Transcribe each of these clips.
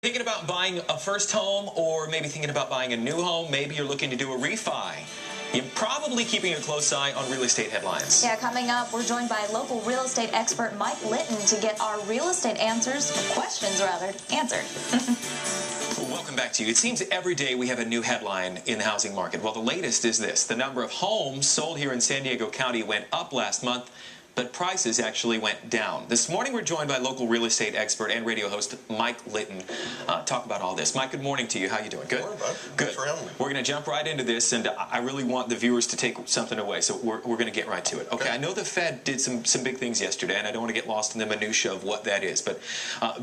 Thinking about buying a first home, or maybe thinking about buying a new home, maybe you're looking to do a refi. You're probably keeping a close eye on real estate headlines. Yeah, coming up, we're joined by local real estate expert Mike Litton to get our real estate questions answered. Welcome back to you. It seems every day we have a new headline in the housing market. Well, the latest is this. The number of homes sold here in San Diego County went up last month, but prices actually went down. This morning we're joined by local real estate expert and radio host Mike Litton. Talk about all this. Mike, good morning to you. How you doing? Good? Good morning, bud. Good. Thanks for having me. We're going to jump right into this, and I really want the viewers to take something away, so we're going to get right to it. Okay, I know the Fed did some big things yesterday, and I don't want to get lost in the minutia of what that is, but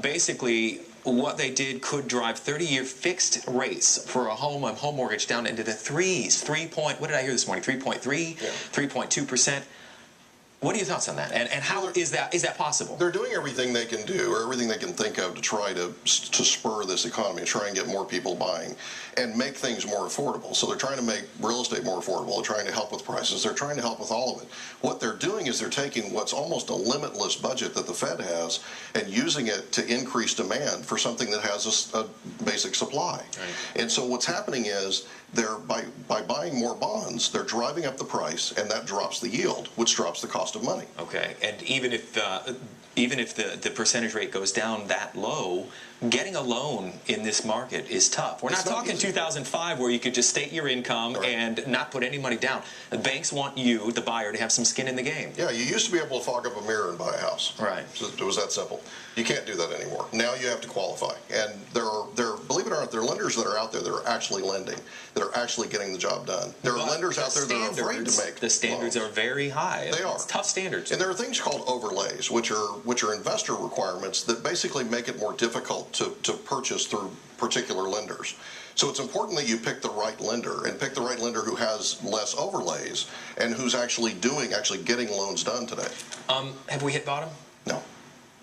basically what they did could drive 30-year fixed rates for a home mortgage down into the threes. What did I hear this morning? 3.3, 3.2%. What are your thoughts on that? And how is that possible? They're doing everything they can do, or everything they can think of, to try to spur this economy, try and get more people buying, and make things more affordable. So they're trying to make real estate more affordable. They're trying to help with prices. They're trying to help with all of it. What they're doing is they're taking what's almost a limitless budget that the Fed has and using it to increase demand for something that has a basic supply. Right. And so what's happening is they're by buying more bonds, they're driving up the price, and that drops the yield, which drops the cost of money. Okay, and even if the percentage rate goes down that low, getting a loan in this market is tough. We're not talking 2005 where you could just state your income and not put any money down. The banks want you, the buyer, to have some skin in the game. Yeah, you used to be able to fog up a mirror and buy a house. Right. It was that simple. You can't do that anymore. Now you have to qualify. And there are, believe it or not, there are lenders that are out there that are actually lending, that are actually getting the job done. There are lenders out there that are afraid to make the standards loans. Are very high. They are. It's tough standards. And there are things called overlays, which are investor requirements that basically make it more difficult to purchase through particular lenders. So it's important that you pick the right lender, and pick the right lender who has less overlays and who's actually getting loans done today. Have we hit bottom? No.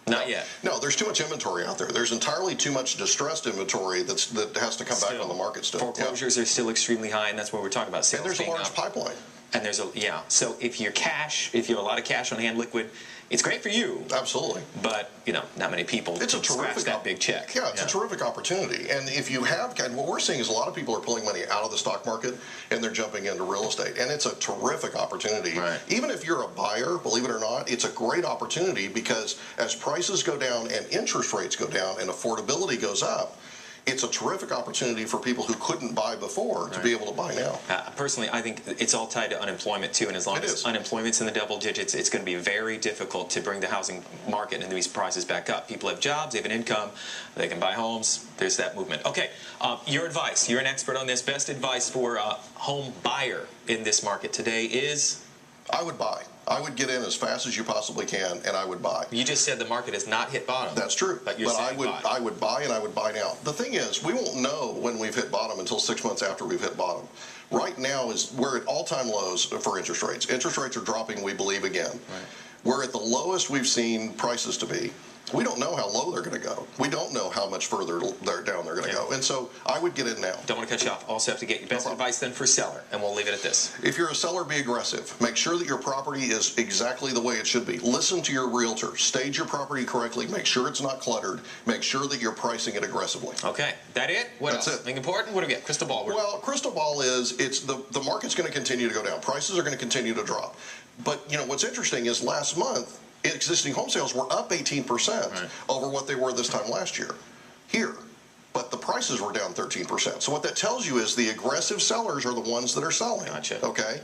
Not yet. No, there's too much inventory out there. There's entirely too much distressed inventory that has to come back on the market still. Foreclosures are still extremely high, and that's what we're talking about. Sales and there's a large pipeline. And there's so if you have a lot of cash on hand, liquid, it's great for you. Absolutely. But not many people. It's a terrific that big check. Yeah, it's a terrific opportunity. And if you have, what we're seeing is a lot of people are pulling money out of the stock market and they're jumping into real estate, and it's a terrific opportunity. Right. Even if you're a buyer, believe it or not, it's a great opportunity, because as prices go down and interest rates go down and affordability goes up, it's a terrific opportunity for people who couldn't buy before to be able to buy now. Personally, I think it's all tied to unemployment too, and as long as unemployment's in the double digits, it's going to be very difficult to bring the housing market and these prices back up. People have jobs, they have an income, they can buy homes. There's that movement. Okay, your advice. You're an expert on this. Best advice for a home buyer in this market today is? I would buy. I would get in as fast as you possibly can, and I would buy. You just said the market has not hit bottom. That's true. But I would buy, and I would buy now. The thing is, we won't know when we've hit bottom until 6 months after we've hit bottom. Right now we're at all-time lows for interest rates. Interest rates are dropping, we believe, again. Right. We're at the lowest we've seen prices to be. We don't know how low they're going to go. We don't know how much further down they're going to go. And so I would get in now. Don't want to cut you off. Also have to get your best advice then for seller, and we'll leave it at this. If you're a seller, be aggressive. Make sure that your property is exactly the way it should be. Listen to your realtor. Stage your property correctly. Make sure it's not cluttered. Make sure that you're pricing it aggressively. Okay. That it? That's else? Anything important? What do we get? Crystal ball. Well, crystal ball is the market's going to continue to go down. Prices are going to continue to drop. But what's interesting is last month, existing home sales were up 18% over what they were this time last year here. But the prices were down 13%. So what that tells you is the aggressive sellers are the ones that are selling. Gotcha. Okay?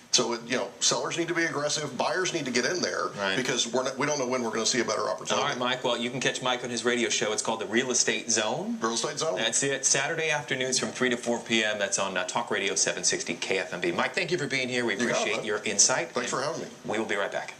So, sellers need to be aggressive. Buyers need to get in there because we don't know when we're going to see a better opportunity. All right, Mike. Well, you can catch Mike on his radio show. It's called The Real Estate Zone. Real Estate Zone. That's it. Saturday afternoons from 3 to 4 p.m. That's on Talk Radio 760 KFMB. Mike, thank you for being here. We appreciate your insight. Thanks for having me. We will be right back.